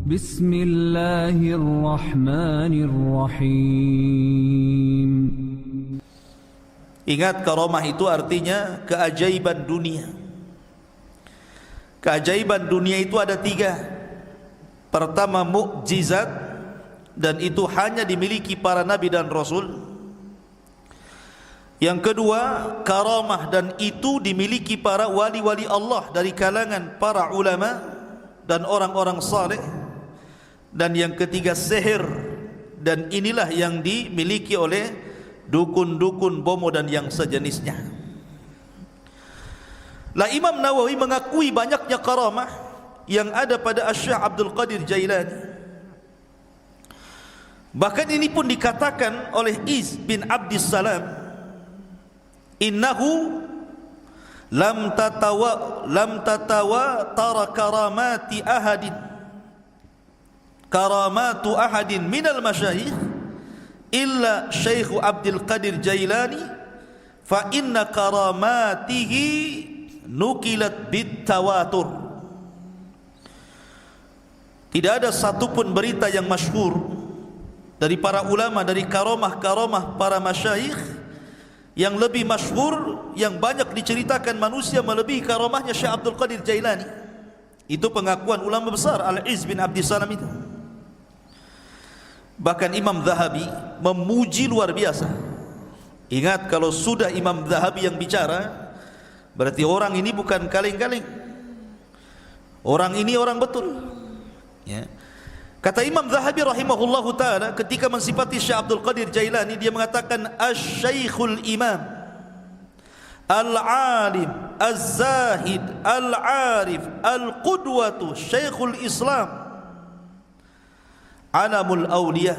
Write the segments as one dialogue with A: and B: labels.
A: Bismillahirrahmanirrahim.
B: Ingat, karamah itu artinya keajaiban dunia. Keajaiban dunia itu ada 3. Pertama, mukjizat, dan itu hanya dimiliki para nabi dan rasul. Yang kedua, karamah, dan itu dimiliki para wali-wali Allah dari kalangan para ulama dan orang-orang saleh. Dan yang ketiga, sihir, dan inilah yang dimiliki oleh dukun-dukun, bomo dan yang sejenisnya. Lah, Imam Nawawi mengakui banyaknya karamah yang ada pada Syekh Abdul Qadir Jailani. Bahkan ini pun dikatakan oleh Iz bin Abdissalam, innahu lam tatawa tara karamatu ahadin minal masyayikh illa Syekh Abdul Qadir Jailani, fa inna karamatihi nukilat bitawatur. Tidak ada satupun berita yang masyhur dari para ulama dari karamah-karamah para masyayikh yang lebih masyhur, yang banyak diceritakan manusia melebihi karamahnya Syekh Abdul Qadir Jailani. Itu pengakuan ulama besar Al-Iz bin Abdissalam itu. Bahkan Imam Zahabi memuji luar biasa. Ingat, kalau sudah Imam Zahabi yang bicara, berarti orang ini bukan kaleng-kaleng. Orang ini orang betul, ya. Kata Imam Zahabi rahimahullahu ta'ala ketika mensifati Syekh Abdul Qadir Jailani, dia mengatakan Asy-Syaikhul Imam Al-Alim Az-Zahid Al-Arif Al-Qudwatu Syekhul Islam Alamul Awliya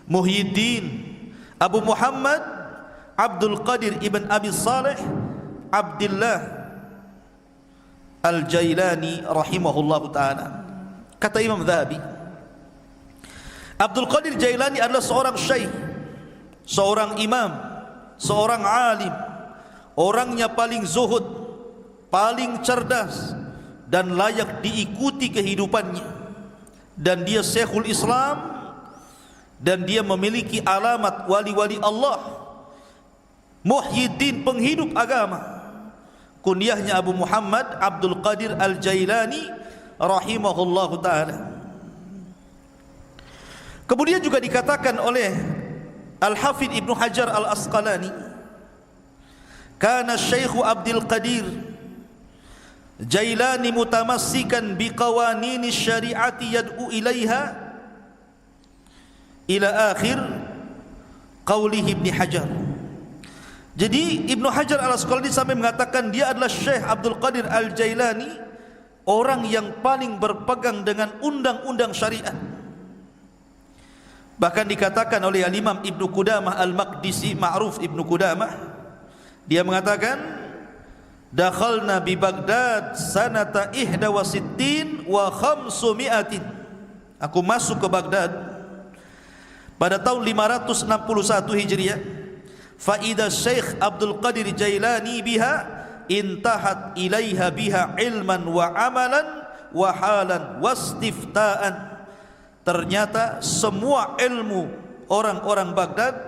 B: Muhyiddin Abu Muhammad Abdul Qadir ibn Abi Saleh Abdullah Al-Jailani rahimahullahu ta'ala. Kata Imam Zahabi, Abdul Qadir Jailani adalah seorang syekh, seorang imam, seorang alim, orangnya paling zuhud, paling cerdas, dan layak diikuti kehidupannya. Dan dia Syekhul Islam, dan dia memiliki alamat wali-wali Allah, Muhyiddin, penghidup agama. Kunyahnya Abu Muhammad Abdul Qadir Al-Jailani rahimahullahu ta'ala. Kemudian juga dikatakan oleh Al-Hafidh Ibnu Hajar Al-Asqalani, kana Syekh Abdul Qadir Jailani mutamassikan biqawanini syariati yad'u ilaiha ila akhir qawlihi Ibnu Hajar. Jadi Ibnu Hajar Al-Asqalani sampai mengatakan dia adalah Syekh Abdul Qadir Al-Jailani, orang yang paling berpegang dengan undang-undang syariat. Bahkan dikatakan oleh Al-Imam Ibnu Qudamah Al-Maqdisi, ma'ruf Ibnu Qudamah, dia mengatakan dakhalna bi Baghdad sanata 61 wa 500. Aku masuk ke Baghdad pada tahun 561 Hijriah. Fa idza Syekh Abdul Qadir Jailani biha intahat ilaiha biha ilman wa amalan wa halan wastiftaan. Ternyata semua ilmu orang-orang Baghdad,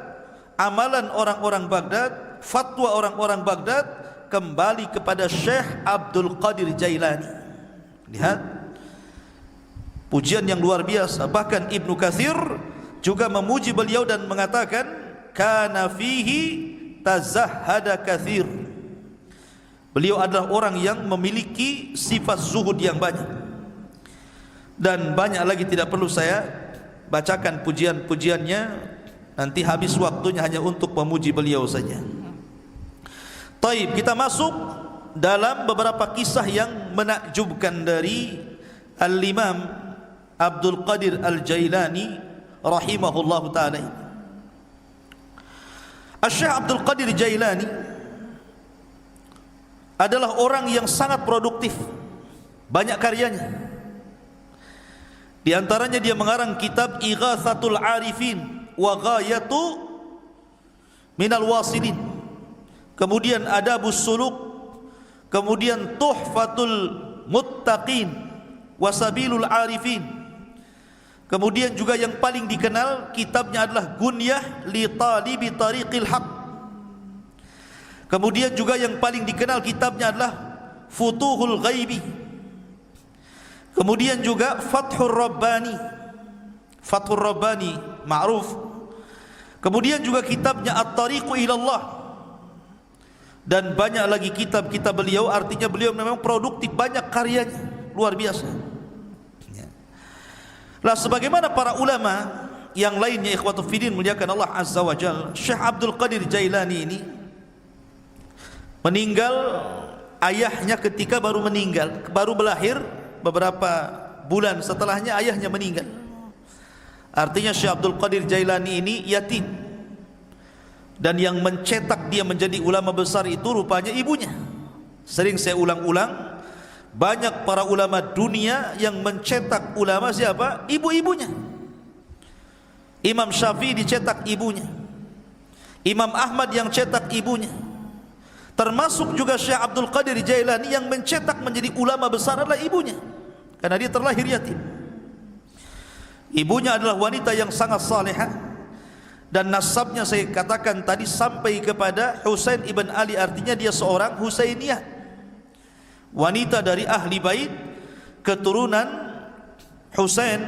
B: amalan orang-orang Baghdad, fatwa orang-orang Baghdad kembali kepada Syekh Abdul Qadir Jailani. Lihat pujian yang luar biasa. Bahkan Ibnu Katsir juga memuji beliau dan mengatakan kana fihi tazahhada katsir. Beliau adalah orang yang memiliki sifat zuhud yang banyak. Dan banyak lagi tidak perlu saya bacakan pujian-pujiannya, nanti habis waktunya hanya untuk memuji beliau saja. Taib, kita masuk dalam beberapa kisah yang menakjubkan dari Al-Imam Abdul Qadir Al-Jailani rahimahullahu ta'ala. Syekh Abdul Qadir Jailani adalah orang yang sangat produktif, banyak karyanya. Di antaranya dia mengarang kitab Ighatsatul Arifin wa Ghayatu Minal Wasilin, kemudian Adabus Suluk, kemudian Tuhfatul Muttaqin wa Sabilul Arifin, Kemudian juga yang paling dikenal kitabnya adalah Gunyah li Talibi Tariqil Haq. Kemudian juga yang paling dikenal kitabnya adalah Futuhul Ghaibi. Kemudian juga Fathur Rabbani. Fathur Rabbani ma'ruf. Kemudian juga kitabnya At-Tariqu Ilallah. Dan banyak lagi kitab-kitab beliau. Artinya beliau memang produktif, banyak karyanya, luar biasa. Lah sebagaimana para ulama yang lainnya, ikhwatu fiddin muliakan Allah Azza wa Jalla, Syekh Abdul Qadir Jailani ini meninggal, ayahnya ketika baru meninggal, baru berlahir beberapa bulan setelahnya ayahnya meninggal. Artinya Syekh Abdul Qadir Jailani ini yatim. Dan yang mencetak dia menjadi ulama besar itu rupanya ibunya. Sering saya ulang-ulang, banyak para ulama dunia yang mencetak ulama siapa? Ibu-ibunya. Imam Syafi'i dicetak ibunya. Imam Ahmad yang cetak ibunya. Termasuk juga Syekh Abdul Qadir Jailani yang mencetak menjadi ulama besar adalah ibunya. Karena dia terlahir yatim. Ibunya adalah wanita yang sangat salihah. Dan nasabnya saya katakan tadi sampai kepada Husain ibn Ali. Artinya dia seorang Husainiyah, wanita dari ahli bait, keturunan Husain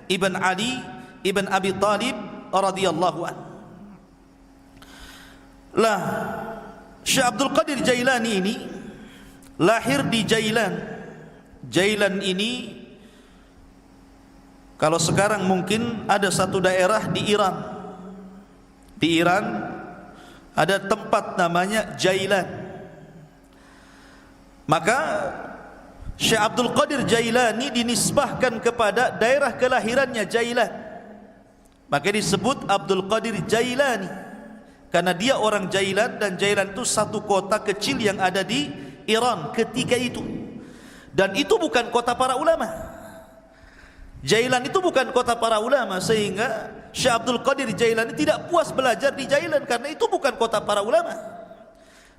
B: ibn Ali ibn Abi Talib radhiyallahu anhu. Lah Syekh Abdul Qadir Jailani ini lahir di Jailan. Jailan ini kalau sekarang mungkin ada satu daerah di Iran. Di Iran ada tempat namanya Jailan. Maka Syekh Abdul Qadir Jailani dinisbahkan kepada daerah kelahirannya Jailan. Maka disebut Abdul Qadir Jailani karena dia orang Jailan, dan Jailan itu satu kota kecil yang ada di Iran ketika itu. Dan itu bukan kota para ulama. Jailan itu bukan kota para ulama, sehingga Syekh Abdul Qadir Jailani tidak puas belajar di Jailan karena itu bukan kota para ulama.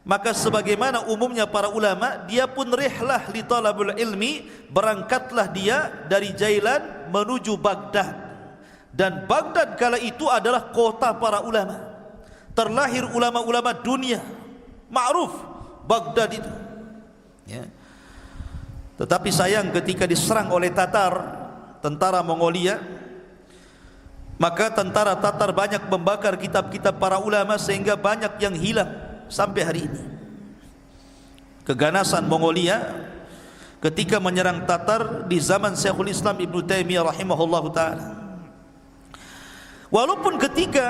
B: Maka sebagaimana umumnya para ulama, dia pun rihlah li talabul ilmi, berangkatlah dia dari Jailan menuju Baghdad. Dan Baghdad kala itu adalah kota para ulama. Terlahir ulama-ulama dunia, ma'ruf Baghdad itu. Ya. Tetapi sayang ketika diserang oleh Tatar, tentara Mongolia, maka tentara Tatar banyak membakar kitab-kitab para ulama sehingga banyak yang hilang sampai hari ini. Keganasan Mongolia ketika menyerang Tatar di zaman Syekhul Islam Ibnu Taimiyah rahimahullahu taala. Walaupun ketika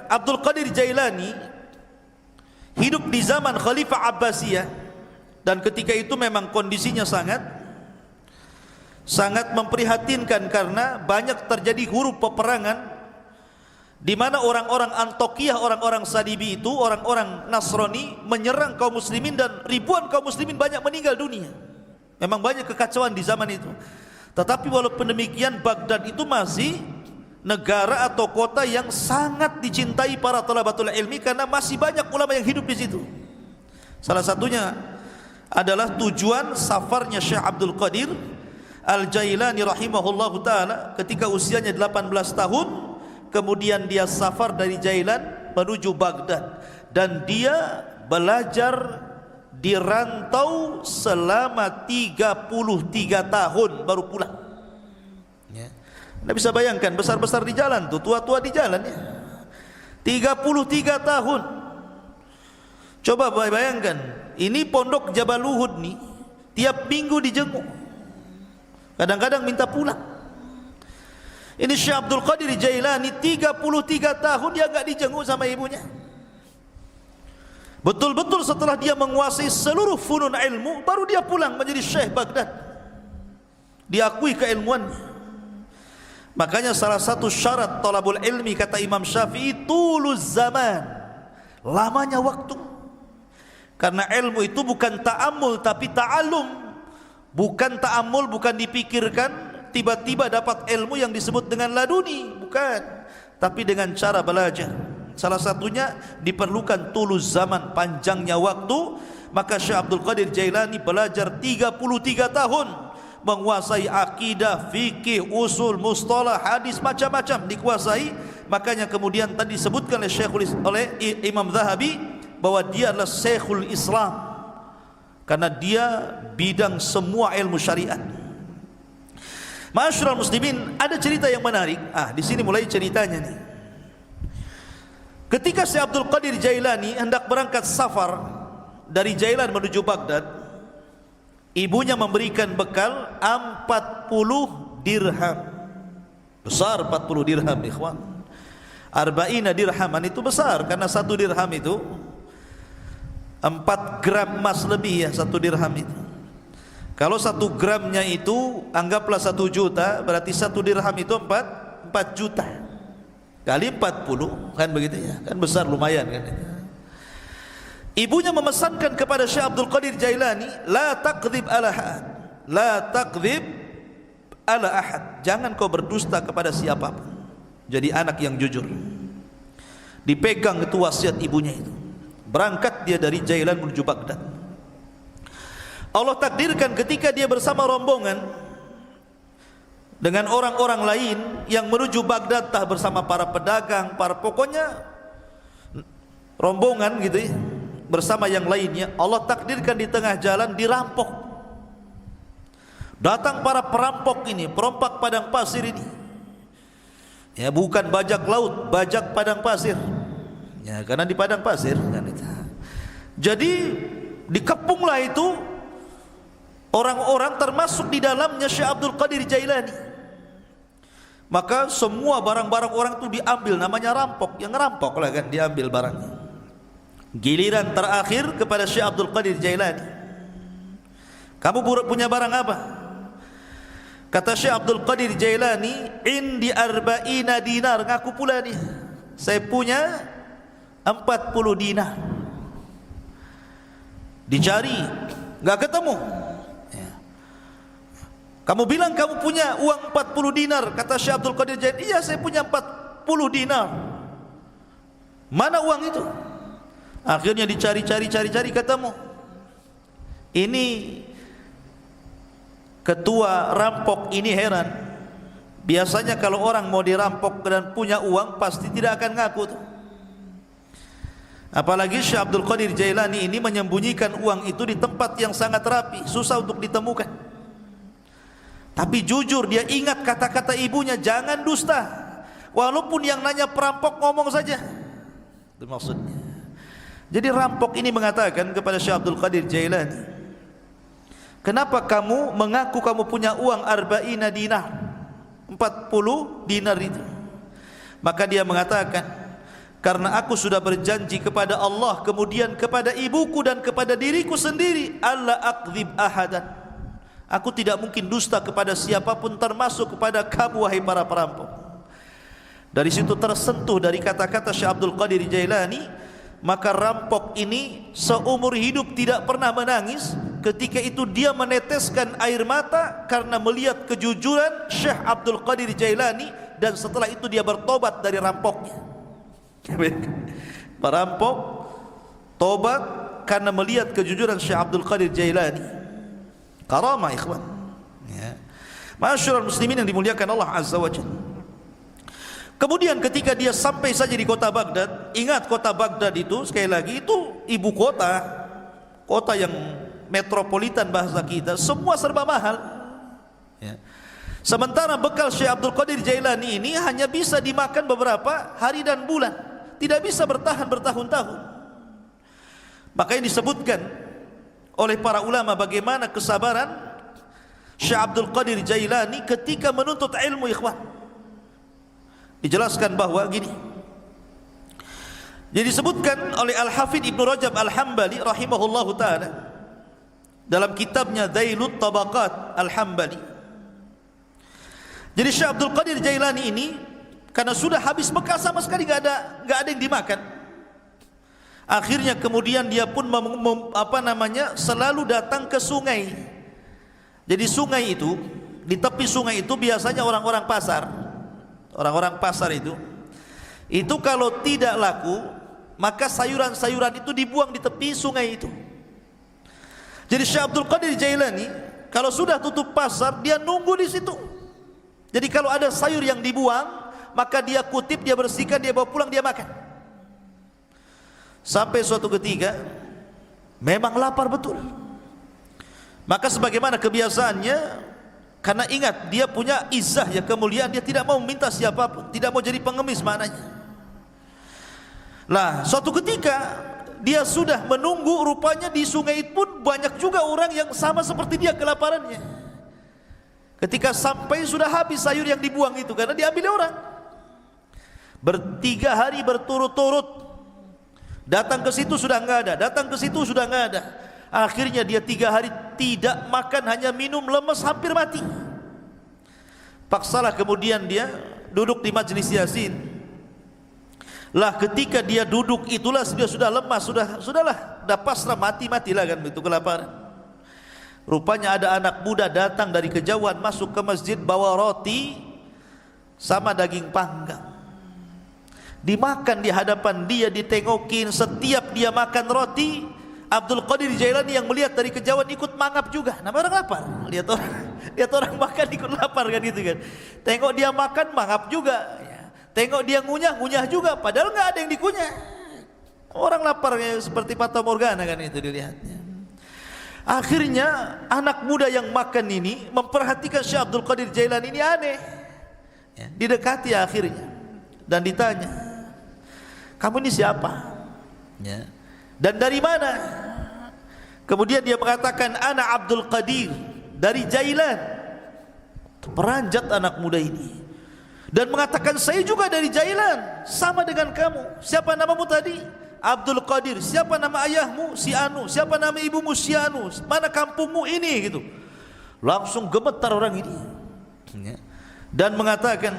B: Abdul Qadir Jailani hidup di zaman Khalifah Abbasiyah, dan ketika itu memang kondisinya sangat memprihatinkan karena banyak terjadi huru peperangan di mana orang-orang Antokiyah, orang-orang Salibi itu, orang-orang Nasrani menyerang kaum muslimin dan ribuan kaum muslimin banyak meninggal dunia. Memang banyak kekacauan di zaman itu. Tetapi walaupun demikian, Baghdad itu masih negara atau kota yang sangat dicintai para thalabatul ilmi karena masih banyak ulama yang hidup di situ. Salah satunya adalah tujuan safarnya Syekh Abdul Qadir Al-Jailani rahimahullahu taala ketika usianya 18 tahun, kemudian dia safar dari Jailan menuju Baghdad, dan dia belajar di rantau selama 33 tahun baru pulang. Ya. Anda bisa bayangkan, besar-besar di jalan tuh, tua-tua di jalan ya. 33 tahun. Coba bayangkan, ini pondok Jabal Uhud nih, tiap minggu dijenguk. Kadang-kadang minta pulang. Ini Syekh Abdul Qadir Jailani 33 tahun dia enggak dijenguk sama ibunya. Betul-betul setelah dia menguasai seluruh funun ilmu, baru dia pulang menjadi Syekh Baghdad. Diakui keilmuannya. Makanya salah satu syarat talabul ilmi kata Imam Syafi'i, tuluz zaman, lamanya waktu. Karena ilmu itu bukan ta'ammul tapi ta'allum. Bukan ta'ammul, bukan dipikirkan tiba-tiba dapat ilmu yang disebut dengan laduni, bukan, tapi dengan cara belajar. Salah satunya diperlukan tuluz zaman, panjangnya waktu. Maka Syekh Abdul Qadir Jailani belajar 33 tahun menguasai akidah, fikih, usul, mustalah, hadis, macam-macam dikuasai. Makanya kemudian tadi disebutkan oleh Imam Zahabi bahwa dia adalah Syekhul Islam, karena dia bidang semua ilmu syariat. Ma'asyiral muslimin, ada cerita yang menarik. Di sini mulai ceritanya nih. Ketika Syekh Abdul Qadir Jailani hendak berangkat safar dari Jailan menuju Baghdad, ibunya memberikan bekal 40 dirham. Besar 40 dirham, ikhwan. Arba'ina dirhaman itu besar, karena 1 dirham itu 4 gram emas lebih ya, 1 dirham itu. Kalau 1 gramnya itu anggaplah 1 juta, berarti 1 dirham itu 4 juta kali 40, kan begitu ya, kan besar, lumayan kan. Ibunya memesankan kepada Syekh Abdul Qadir Jailani, la takdzib ala ahad, la takdzib ala ahad, jangan kau berdusta kepada siapapun. Jadi anak yang jujur. Dipegang itu wasiat ibunya itu. Berangkat dia dari Jailan menuju Baghdad. Allah takdirkan ketika dia bersama rombongan dengan orang-orang lain yang menuju Baghdad, tah bersama para pedagang, pokoknya rombongan gitu ya, bersama yang lainnya, Allah takdirkan di tengah jalan dirampok. Datang para perampok ini, perompak padang pasir ini. Ya, bukan bajak laut, bajak padang pasir. Ya, karena di padang pasir kan itu. Jadi dikepunglah itu orang-orang, termasuk di dalamnya Syekh Abdul Qadir Jailani. Maka semua barang-barang orang itu diambil, namanya rampok. Yang ngerampok lah kan, diambil barangnya. Giliran terakhir kepada Syekh Abdul Qadir Jailani, kamu punya barang apa? Kata Syekh Abdul Qadir Jailani, indi arba'ina dinar. Ngaku pula nih, saya punya 40 dinar. Dicari, nggak ketemu. Kamu bilang kamu punya uang 40 dinar. Kata Syekh Abdul Qadir Jailani, iya saya punya 40 dinar. Mana uang itu? Akhirnya dicari-cari ketemu. Ini ketua rampok ini heran. Biasanya kalau orang mau dirampok dan punya uang, pasti tidak akan ngaku tuh. Apalagi Syekh Abdul Qadir Jailani ini menyembunyikan uang itu di tempat yang sangat rapi, susah untuk ditemukan. Tapi jujur, dia ingat kata-kata ibunya, jangan dusta. Walaupun yang nanya perampok ngomong saja. Itu maksudnya. Jadi rampok ini mengatakan kepada Syekh Abdul Qadir Jailani, kenapa kamu mengaku kamu punya uang arba'ina dinar, 40 dinar itu? Maka dia mengatakan, karena aku sudah berjanji kepada Allah, kemudian kepada ibuku dan kepada diriku sendiri, alla akdzib ahadan, aku tidak mungkin dusta kepada siapapun, termasuk kepada kamu wahai para perampok. Dari situ tersentuh dari kata-kata Syekh Abdul Qadir Jailani. Maka rampok ini seumur hidup tidak pernah menangis. Ketika itu dia meneteskan air mata karena melihat kejujuran Syekh Abdul Qadir Jailani. Dan setelah itu dia bertobat dari rampoknya. Perampok tobat karena melihat kejujuran Syekh Abdul Qadir Jailani. Karamah ikhwan ya. Ma'asyiral muslimin yang dimuliakan Allah Azza wa Jalla. Kemudian ketika dia sampai saja di kota Baghdad, ingat kota Baghdad itu sekali lagi itu ibu kota, kota yang metropolitan bahasa kita, semua serba mahal ya. Sementara bekal Syekh Abdul Qadir Jailani ini hanya bisa dimakan beberapa hari dan bulan, tidak bisa bertahan bertahun-tahun. Makanya disebutkan oleh para ulama bagaimana kesabaran Syekh Abdul Qadir Jailani ketika menuntut ilmu, ikhwan. Dijelaskan bahwa gini. Jadi disebutkan oleh Al-Hafidh Ibnu Rajab Al-Hambali rahimahullahu taala dalam kitabnya Dzailut Tabaqat Al-Hambali. Jadi Syekh Abdul Qadir Jailani ini karena sudah habis bekal sama sekali, enggak ada yang dimakan. Akhirnya kemudian dia pun selalu datang ke sungai. Jadi sungai itu, di tepi sungai itu biasanya orang-orang pasar. Orang-orang pasar itu kalau tidak laku, maka sayuran-sayuran itu dibuang di tepi sungai itu. Jadi Syekh Abdul Qadir Jailani kalau sudah tutup pasar, dia nunggu di situ. Jadi kalau ada sayur yang dibuang, maka dia kutip, dia bersihkan, dia bawa pulang, dia makan. Sampai suatu ketika memang lapar betul. Maka sebagaimana kebiasaannya, karena ingat dia punya izzah, ya kemuliaan, dia tidak mau minta siapapun, tidak mau jadi pengemis maknanya. Lah, suatu ketika dia sudah menunggu, rupanya di sungai pun banyak juga orang yang sama seperti dia kelaparannya. Ketika sampai sudah habis sayur yang dibuang itu, karena diambil orang. 3 hari berturut-turut datang ke situ sudah enggak ada, datang ke situ sudah enggak ada. Akhirnya dia 3 hari tidak makan, hanya minum, lemes, hampir mati. Paksalah kemudian dia duduk di majelis Yasin. Lah ketika dia duduk itulah dia sudah lemas, sudahlah, dah pasrah, matilah kan begitu kelaparan. Rupanya ada anak muda datang dari kejauhan masuk ke masjid bawa roti sama daging panggang. Dimakan di hadapan dia, ditengokin. Setiap dia makan roti, Abdul Qadir Jailani yang melihat dari kejauhan ikut mangap juga. Nama orang lapar. Lihat orang makan ikut lapar kan gitu kan. Tengok dia makan mangap juga. Tengok dia ngunyah juga. Padahal nggak ada yang dikunyah. Orang lapar seperti Fata Morgana kan itu dilihatnya. Akhirnya anak muda yang makan ini memperhatikan Syekh Abdul Qadir Jailani ini aneh. Didekati akhirnya dan ditanya, kamu ini siapa? Dan dari mana? Kemudian dia mengatakan, ana Abdul Qadir dari Jailan. Peranjat anak muda ini dan mengatakan, saya juga dari Jailan, sama dengan kamu. Siapa namamu tadi? Abdul Qadir. Siapa nama ayahmu? Si Anu. Siapa nama ibumu? Si Anu. Mana kampungmu ini? Gitu. Langsung gemetar orang ini dan mengatakan,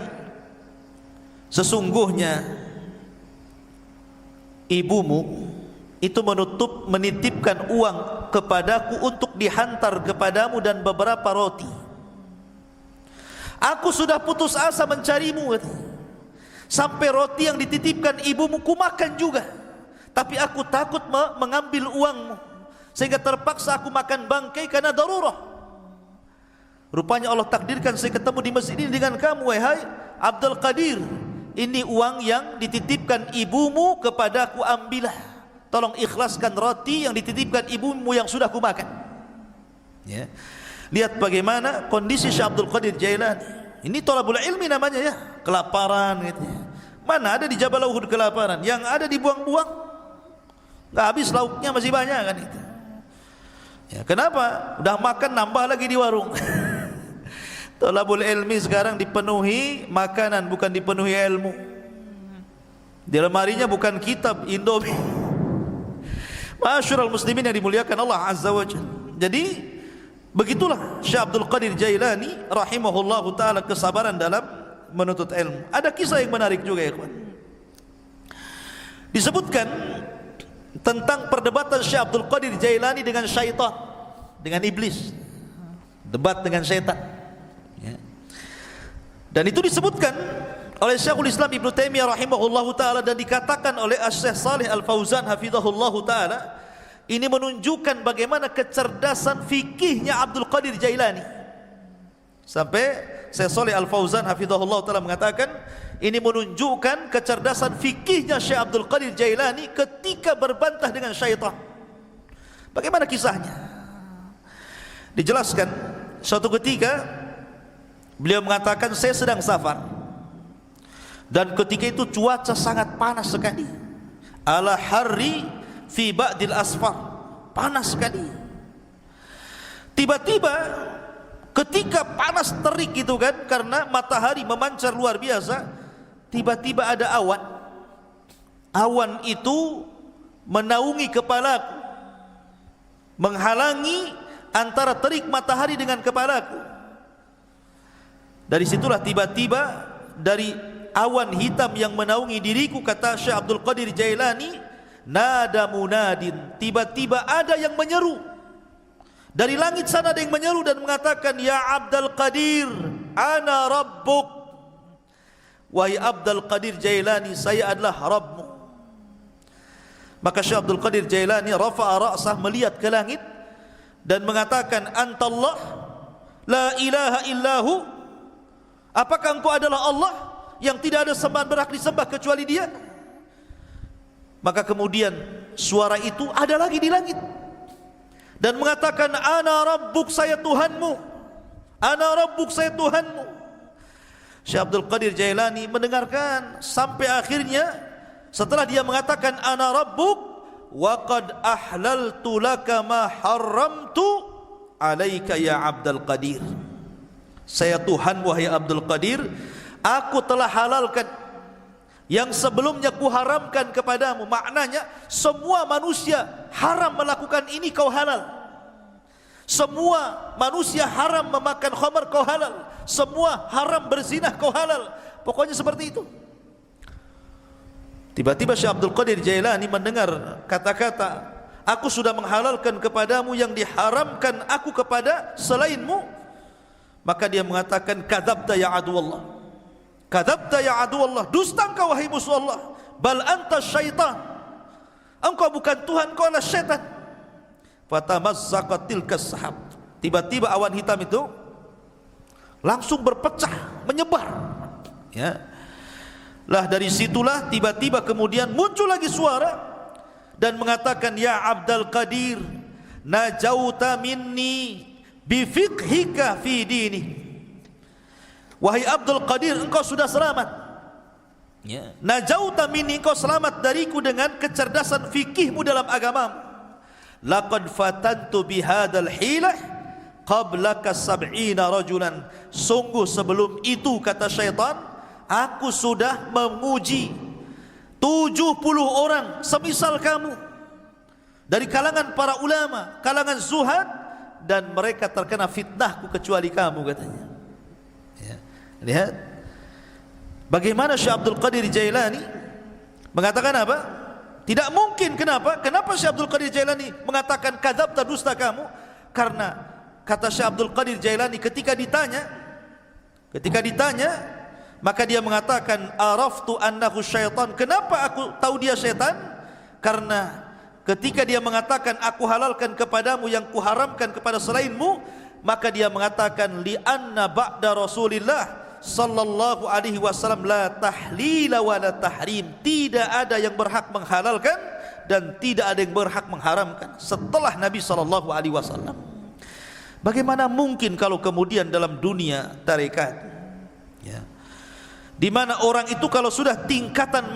B: sesungguhnya ibumu itu menitipkan uang kepadaku untuk dihantar kepadamu dan beberapa roti. Aku sudah putus asa mencarimu, sampai roti yang dititipkan ibumu ku makan juga, tapi aku takut mengambil uangmu, sehingga terpaksa aku makan bangkai karena darurah. Rupanya Allah takdirkan saya ketemu di masjid ini dengan kamu, wahai Abdul Qadir. Ini uang yang dititipkan ibumu kepadaku, ambillah. Tolong ikhlaskan roti yang dititipkan ibumu yang sudah kumakan. Ya. Lihat bagaimana kondisi Syekh Abdul Qadir Jailani. Ini thalabul ilmi namanya ya, kelaparan gitu. Mana ada di Jabal Uhud kelaparan, yang ada dibuang-buang. Enggak habis lauknya masih banyak kan itu. Ya, kenapa? Udah makan nambah lagi di warung. Thalabul ilmi sekarang dipenuhi makanan, bukan dipenuhi ilmu. Di lemarinya bukan kitab, Indomie. Ma'asyiral muslimin yang dimuliakan Allah Azza wa Jalla. Jadi begitulah Syekh Abdul Qadir Jailani rahimahullahu taala, kesabaran dalam menuntut ilmu. Ada kisah yang menarik juga ya kawan. Disebutkan tentang perdebatan Syekh Abdul Qadir Jailani dengan syaitan, dengan iblis. Debat dengan syaitan. Ya. Dan itu disebutkan oleh Syekhul Islam Ibnu Taimiyah rahimahullahu taala dan dikatakan oleh Syekh Shalih Al Fauzan hafizahullahu taala, ini menunjukkan bagaimana kecerdasan fikihnya Abdul Qadir Jailani. Sampai Syekh Shalih Al Fauzan hafizahullahu taala mengatakan, ini menunjukkan kecerdasan fikihnya Syekh Abdul Qadir Jailani ketika berbantah dengan syaitan. Bagaimana kisahnya? Dijelaskan suatu ketika beliau mengatakan, saya sedang safar dan ketika itu cuaca sangat panas sekali. Ala harri fi ba'dil asfar, panas sekali. Tiba-tiba ketika panas terik gitu kan, karena matahari memancar luar biasa, tiba-tiba ada awan. Awan itu menaungi kepalaku, menghalangi antara terik matahari dengan kepalaku. Dari situlah tiba-tiba dari awan hitam yang menaungi diriku, kata Syekh Abdul Qadir Jailani, nada munadin, tiba-tiba ada yang menyeru dari langit sana, ada yang menyeru dan mengatakan, ya Abdul Qadir, ana rabbuk. Wahai Abdul Qadir Jailani, saya adalah Rabbmu. Maka Syekh Abdul Qadir Jailani rafa'a ra'sah, melihat ke langit dan mengatakan, antallah, la ilaha illahu, apakah engkau adalah Allah yang tidak ada sembahan berhak disembah kecuali Dia? Maka kemudian suara itu ada lagi di langit dan mengatakan, ana rabbuk, saya Tuhanmu, ana rabbuk, saya Tuhanmu. Syekh Abdul Qadir Jailani mendengarkan sampai akhirnya, setelah dia mengatakan ana rabbuk wa qad ahlaltu laka ma haramtu alaika ya Abdul Qadir, saya Tuhan wahai Abdul Qadir, aku telah halalkan yang sebelumnya kuharamkan kepadamu. Maknanya semua manusia haram melakukan ini, kau halal. Semua manusia haram memakan khamar, kau halal. Semua haram berzina, kau halal. Pokoknya seperti itu. Tiba-tiba Syekh Abdul Qadir Jailani mendengar kata-kata, aku sudah menghalalkan kepadamu yang diharamkan aku kepada selainmu. Maka dia mengatakan, kadzabta ya aduwallah, kadzabta ya aduwallah, dusta engkau wahai musuh Allah, bal anta syaitan, engkau bukan Tuhan, engkau adalah syaitan. Fatamazzaqat tilkas sahab, tiba-tiba awan hitam itu langsung berpecah, menyebar, ya. Lah dari situlah tiba-tiba kemudian muncul lagi suara dan mengatakan, ya Abdul Qadir, najauta minni bifiqhika fi dini, wahai Abdul Qadir, engkau sudah selamat, ya. Najauta minni, engkau selamat dariku dengan kecerdasan fikihmu dalam agamamu. Laqad fatantu bihadal hilah qablaka sab'ina rajulan, sungguh sebelum itu, kata syaitan, aku sudah menguji 70 orang semisal kamu dari kalangan para ulama, kalangan zuhad, dan mereka terkena fitnahku kecuali kamu, katanya, ya. Lihat bagaimana Syekh Abdul Qadir Jailani mengatakan apa? Tidak mungkin. Kenapa? Kenapa Syekh Abdul Qadir Jailani mengatakan kadzabta, dusta kamu? Karena kata Syekh Abdul Qadir Jailani, ketika ditanya, maka dia mengatakan, araftu annahu syaitan. Kenapa aku tahu dia syaitan? Karena ketika dia mengatakan aku halalkan kepadamu yang kuharamkan kepada selainmu, maka dia mengatakan, li anna ba'da Rasulillah sallallahu alaihi wasallam la tahlila wa la tahrim, tidak ada yang berhak menghalalkan dan tidak ada yang berhak mengharamkan setelah Nabi sallallahu alaihi wasallam. Bagaimana mungkin kalau kemudian dalam dunia tarekat, ya, di mana orang itu kalau sudah tingkatan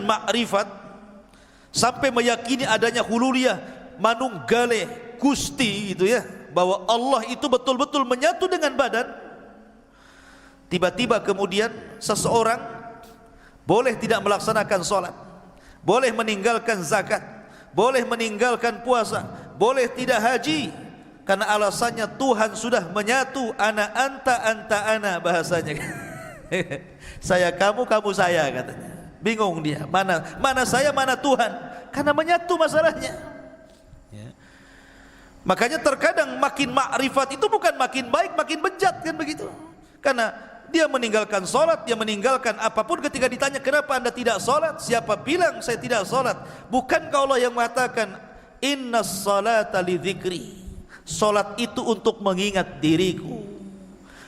B: makrifat sampai meyakini adanya hululiyah, manunggale gusti, gitu ya, bahwa Allah itu betul-betul menyatu dengan badan, tiba-tiba kemudian seseorang boleh tidak melaksanakan sholat, boleh meninggalkan zakat, boleh meninggalkan puasa, boleh tidak haji, karena alasannya Tuhan sudah menyatu, ana anta anta ana, bahasanya. Saya kamu, kamu saya, katanya. Bingung dia, mana saya, mana Tuhan, karena menyatu masalahnya, ya. Makanya terkadang makin makrifat itu bukan makin baik, makin bejat, kan begitu. Karena dia meninggalkan sholat, dia meninggalkan apapun. Ketika ditanya, kenapa anda tidak sholat? Siapa bilang saya tidak sholat? Bukankah Allah yang mengatakan, innas sholata li dzikri, sholat itu untuk mengingat diriku.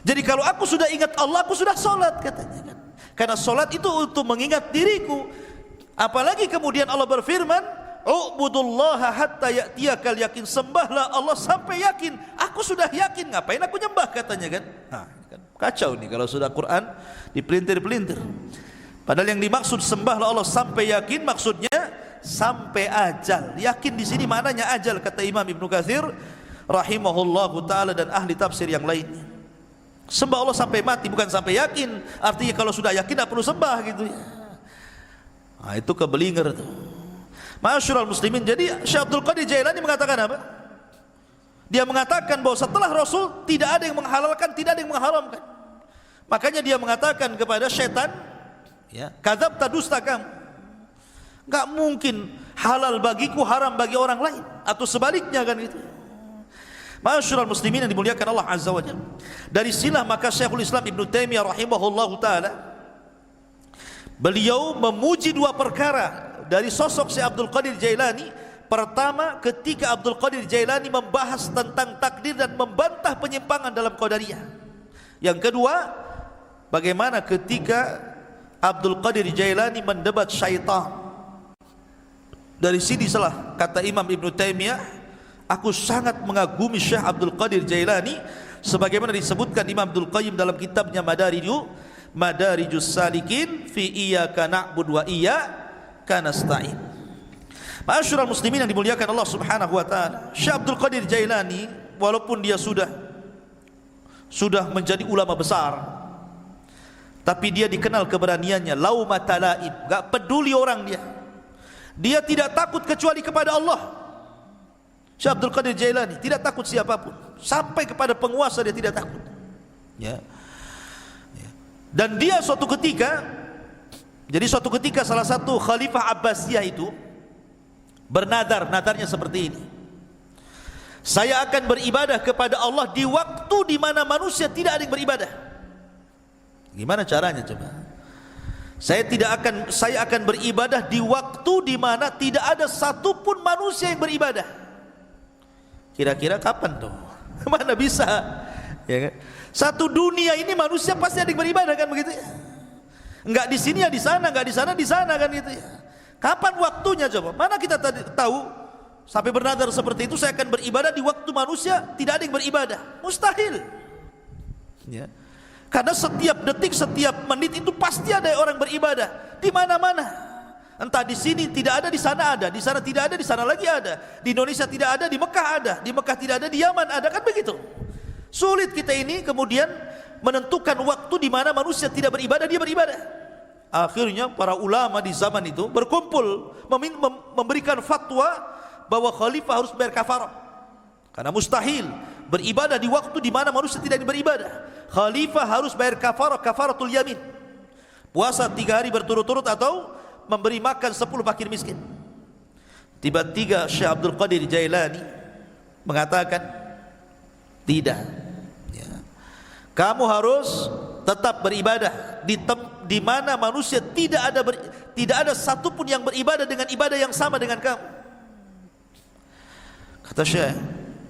B: Jadi kalau aku sudah ingat Allah, aku sudah sholat, katanya, kan? Karena sholat itu untuk mengingat diriku. Apalagi kemudian Allah berfirman, u'budullaha hatta ya'tiyakal yakin, sembahlah Allah sampai yakin. Aku sudah yakin, ngapain aku nyembah, katanya, kan? Nah, kan kacau nih kalau sudah Quran dipelintir-pelintir. Padahal yang dimaksud sembahlah Allah sampai yakin, maksudnya sampai ajal. Yakin di sini maknanya ajal, kata Imam Ibnu Katsir rahimahullahu taala dan ahli tafsir yang lainnya. Sembah Allah sampai mati, bukan sampai yakin. Artinya kalau sudah yakin tidak perlu sembah, gitu ya. Nah, itu kebelinger tuh. Ma'asyiral muslimin, jadi Syekh Abdul Qadir Jailani mengatakan apa? Dia mengatakan bahwa setelah Rasul tidak ada yang menghalalkan, tidak ada yang mengharamkan. Makanya dia mengatakan kepada syaitan, ya, kadzabta, dusta kamu. Enggak mungkin halal bagiku, haram bagi orang lain, atau sebaliknya, kan gitu. Ma'asyiral muslimin yang dimuliakan Allah Azza wa Jalla. Dari sinilah maka Syekhul Islam Ibnu Taimiyah rahimahullahu taala, beliau memuji dua perkara dari sosok Syekh Abdul Qadir Jailani. Pertama, ketika Abdul Qadir Jailani membahas tentang takdir dan membantah penyimpangan dalam Qadariyah. Yang kedua, bagaimana ketika Abdul Qadir Jailani mendebat syaitan. Dari sini salah kata Imam Ibn Taimiyah, aku sangat mengagumi Syekh Abdul Qadir Jailani, sebagaimana disebutkan Imam Abdul Qayyim dalam kitabnya Madarijus Salikin fi iyyaka na'budu wa iyyaka nasta'in. Ma'asyiral muslimin yang dimuliakan Allah Subhanahu wa taala, Syekh Abdul Qadir Jailani walaupun dia sudah menjadi ulama besar, tapi dia dikenal keberaniannya, laumata laib, enggak peduli orang dia. Dia tidak takut kecuali kepada Allah. Syekh Abdul Qadir Jailani tidak takut siapapun, sampai kepada penguasa dia tidak takut. Ya. Dan dia suatu ketika salah satu khalifah Abbasiyah itu bernadar, nadarnya seperti ini: saya akan beribadah kepada Allah di waktu di mana manusia tidak ada yang beribadah. Gimana caranya coba? Saya akan beribadah di waktu di mana tidak ada satupun manusia yang beribadah. Kira-kira kapan tuh? Mana bisa? Ya kan? Satu dunia ini manusia pasti ada yang beribadah kan begitu ya? Enggak di sini ya di sana, enggak di sana di sana kan gitu ya. Kapan waktunya coba? Mana kita tahu sampai bernadar seperti itu, saya akan beribadah di waktu manusia tidak ada yang beribadah. Mustahil. Ya. Karena setiap detik, setiap menit itu pasti ada orang beribadah di mana-mana. Entah di sini tidak ada, di sana ada, di sana tidak ada, di sana lagi ada. Di Indonesia tidak ada, di Mekah ada, di Mekah tidak ada, di Yaman ada, kan begitu. Sulit kita ini kemudian menentukan waktu di mana manusia tidak beribadah, dia beribadah. Akhirnya para ulama di zaman itu berkumpul memberikan fatwa bahwa khalifah harus bayar kafarah, karena mustahil beribadah di waktu di mana manusia tidak beribadah. Khalifah harus bayar kafarah, kafaratul yamin, puasa 3 hari berturut-turut atau memberi makan 10 fakir miskin. Tiba-tiba Syekh Abdul Qadir Jailani mengatakan, tidak ya, kamu harus tetap beribadah di mana manusia tidak ada satupun yang beribadah dengan ibadah yang sama dengan kamu.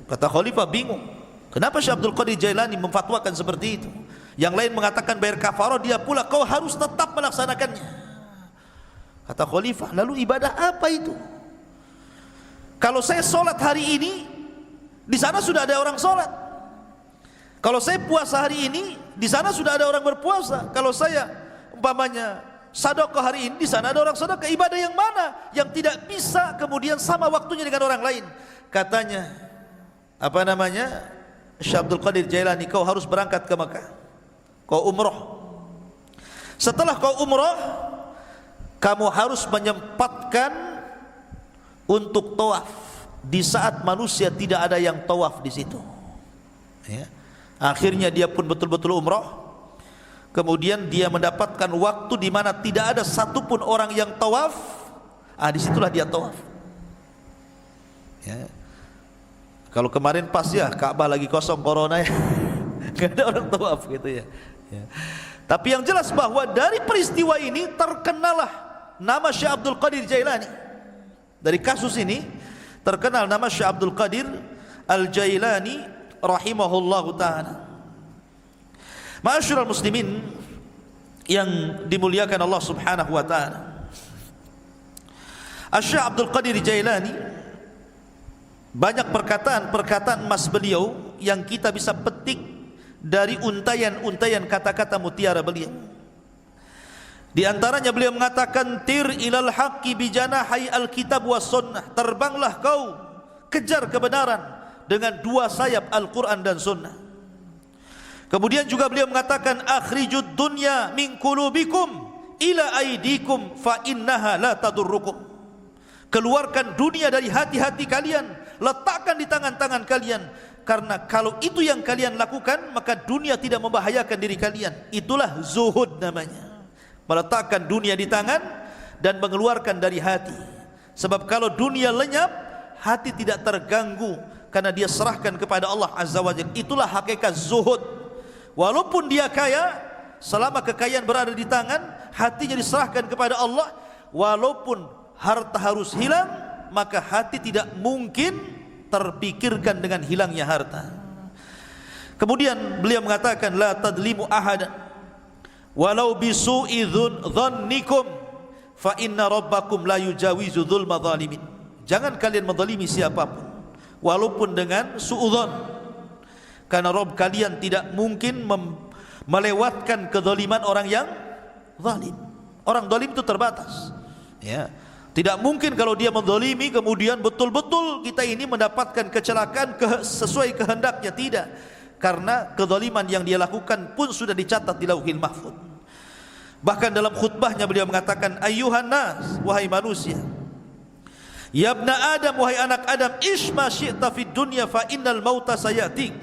B: Kata khalifah bingung, kenapa Syekh Abdul Qadir Jailani memfatwakan seperti itu? Yang lain mengatakan bayar kafarah, dia pula kau harus tetap melaksanakannya. Kata khalifah, lalu ibadah apa itu? Kalau saya solat hari ini, di sana sudah ada orang solat. Kalau saya puasa hari ini, di sana sudah ada orang berpuasa. Kalau saya umpamanya sedekah hari ini, di sana ada orang sedekah. Ibadah yang mana yang tidak bisa kemudian sama waktunya dengan orang lain? Katanya, Syekh Abdul Qadir Jailani, kau harus berangkat ke Mekah, kau umrah. Setelah kau umrah, kamu harus menyempatkan untuk tawaf di saat manusia tidak ada yang tawaf di situ. Ya. Akhirnya dia pun betul-betul umrah. Kemudian dia mendapatkan waktu di mana tidak ada satupun orang yang tawaf. Disitulah dia tawaf. Ya. Kalau kemarin pas ya Ka'bah lagi kosong corona ya, nggak ada orang tawaf gitu ya. Ya. Tapi yang jelas bahwa dari peristiwa ini terkenalah nama Syekh Abdul Qadir Jailani. Dari kasus ini terkenal nama Syekh Abdul Qadir Al-Jailani rahimahullahu ta'ala. Ma'asyiral muslimin yang dimuliakan Allah Subhanahu wa ta'ala, Syekh Abdul Qadir Jailani banyak perkataan emas beliau yang kita bisa petik dari untayan-untayan kata-kata mutiara beliau. Di antaranya beliau mengatakan, tir ilal haqqi bijanahai alkitab was sunnah, terbanglah kau kejar kebenaran dengan 2 sayap Al-Quran dan Sunnah. Kemudian juga beliau mengatakan, akhrijud dunya min qulubikum ila aidikum fa innaha la tadurrukum. Keluarkan dunia dari hati-hati kalian, letakkan di tangan-tangan kalian, karena kalau itu yang kalian lakukan maka dunia tidak membahayakan diri kalian. Itulah zuhud namanya, meletakkan dunia di tangan dan mengeluarkan dari hati. Sebab kalau dunia lenyap, hati tidak terganggu karena dia serahkan kepada Allah Azza wa Jalla. Itulah hakikat zuhud. Walaupun dia kaya, selama kekayaan berada di tangan, hatinya diserahkan kepada Allah. Walaupun harta harus hilang, maka hati tidak mungkin terpikirkan dengan hilangnya harta. Kemudian beliau mengatakan, la tadlimu ahadan walau bisu'i dhannikum fa inna rabbakum la yujawizu dzulma zalimin. Jangan kalian menzalimi siapapun walaupun dengan suudzon, karena Rabb kalian tidak mungkin melewatkan kezaliman orang yang zalim. Orang zalim itu terbatas, ya. Tidak mungkin kalau dia menzalimi kemudian betul-betul kita ini mendapatkan kecelakaan sesuai kehendaknya, tidak. Karena kezaliman yang dia lakukan pun sudah dicatat di Lauhil Mahfuz. Bahkan dalam khutbahnya beliau mengatakan, ayyuhan nas, wahai manusia, ya ibna Adam, wahai anak Adam, ish ma syi'ta fid dunya fa innal mauta sayatik.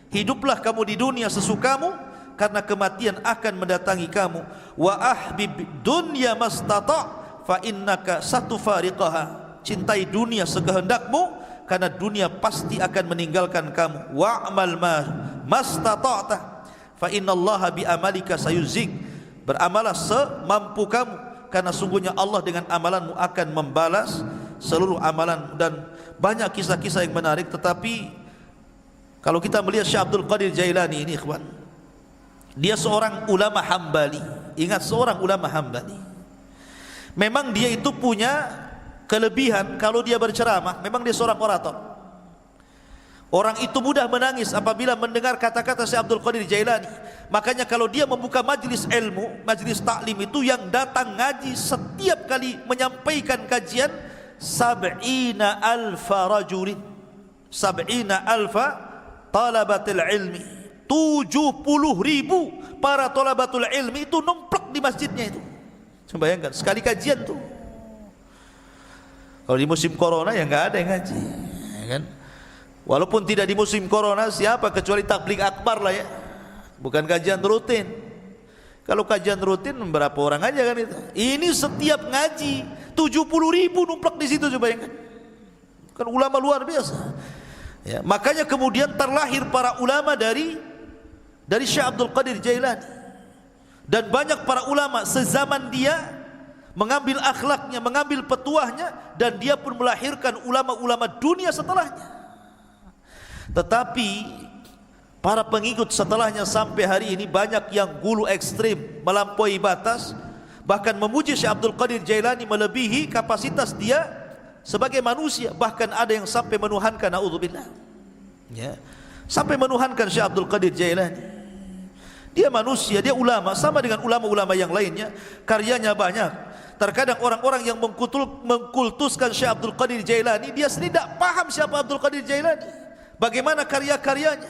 B: Hiduplah kamu di dunia sesukamu, karena kematian akan mendatangi kamu. Wa ahbib dunya mastata' fa innaka satufariqaha. Cintai dunia sekehendakmu, karena dunia pasti akan meninggalkan kamu. Wa'mal mastata'ta fa innallaha bi amalika sayuzik. Beramalah semampu kamu, karena sungguhnya Allah dengan amalanmu akan membalas seluruh amalan. Dan banyak kisah-kisah yang menarik, tetapi kalau kita melihat Syekh Abdul Qadir Jailani ini, ikhwan, dia seorang ulama Hambali. Ingat, seorang ulama Hambali. Memang dia itu punya kelebihan, kalau dia berceramah, memang dia seorang orator. Orang itu mudah menangis apabila mendengar kata-kata Syekh Abdul Qadir Jailani. Makanya kalau dia membuka majlis ilmu, majlis taklim itu, yang datang ngaji setiap kali menyampaikan kajian 70,000 rajulin, 70,000 talabatul ilmi, 70,000 para talabatul ilmi itu numplak di masjidnya itu. Coba bayangkan, sekali kajian tuh. Kalau di musim corona ya nggak ada yang ngaji, ya kan? Walaupun tidak di musim corona, siapa kecuali tabligh akbar lah ya, bukan kajian rutin. Kalau kajian rutin berapa orang aja kan itu. Ini setiap ngaji 70,000 numplak di situ, coba bayangkan. Kan ulama luar biasa. Ya, makanya kemudian terlahir para ulama dari Syekh Abdul Qadir Jailani. Dan banyak para ulama sezaman dia mengambil akhlaknya, mengambil petuahnya, dan dia pun melahirkan ulama-ulama dunia setelahnya. Tetapi para pengikut setelahnya sampai hari ini banyak yang gulu ekstrim, melampaui batas, bahkan memuji Syekh Abdul Qadir Jailani melebihi kapasitas dia sebagai manusia. Bahkan ada yang sampai menuhankan, naudzubillah, ya, sampai menuhankan Syekh Abdul Qadir Jailani. Dia manusia, dia ulama, sama dengan ulama-ulama yang lainnya, karyanya banyak. Terkadang orang-orang yang mengkultuskan Syekh Abdul Qadir Jailani, dia sendiri tidak paham siapa Abdul Qadir Jailani, bagaimana karya-karyanya,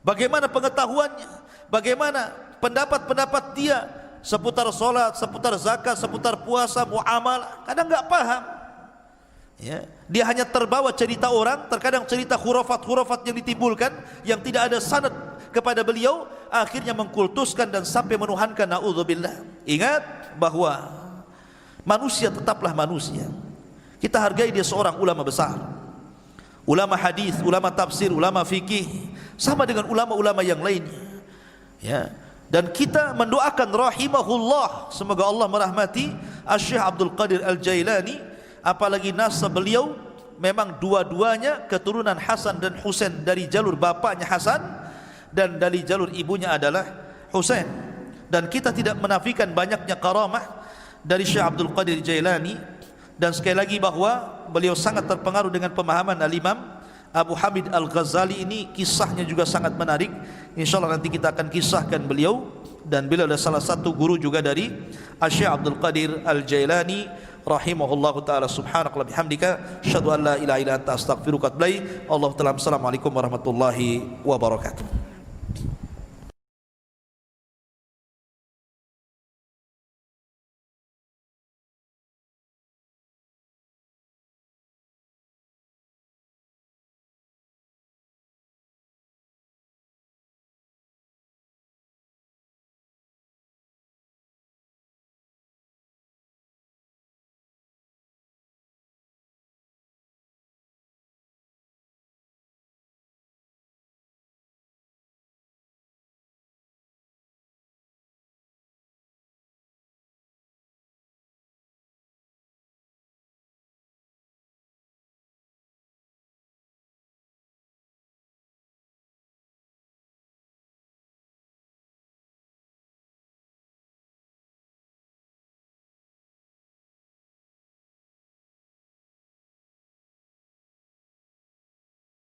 B: bagaimana pengetahuannya, bagaimana pendapat-pendapat dia seputar sholat, seputar zakat, seputar puasa, muamalah. Kadang nggak paham, ya. Dia hanya terbawa cerita orang, terkadang cerita khurafat-khurafat yang ditimbulkan, yang tidak ada sanad kepada beliau, akhirnya mengkultuskan dan sampai menuhankan, naudzubillah. Ingat bahwa manusia tetaplah manusia. Kita hargai dia seorang ulama besar, ulama hadis, ulama tafsir, ulama fikih, sama dengan ulama-ulama yang lainnya, ya. Dan kita mendoakan rahimahullah, semoga Allah merahmati Syekh Abdul Qadir Al-Jailani. Apalagi nasab beliau memang dua-duanya keturunan Hasan dan Husain, dari jalur bapaknya Hasan dan dari jalur ibunya adalah Husain. Dan kita tidak menafikan banyaknya karamah dari Syekh Abdul Qadir Jailani. Dan sekali lagi bahwa beliau sangat terpengaruh dengan pemahaman Al-Imam Abu Hamid Al-Ghazali. Ini kisahnya juga sangat menarik. InsyaAllah nanti kita akan kisahkan beliau. Dan beliau adalah salah satu guru juga dari Syekh Abdul Qadir Al-Jailani rahimahullahu ta'ala. Subhanakallahumma bihamdika asyhadu an la ilaha illa anta astaghfiruka wa atubu ilaik. Allahu ta'ala. Assalamualaikum warahmatullahi wabarakatuh.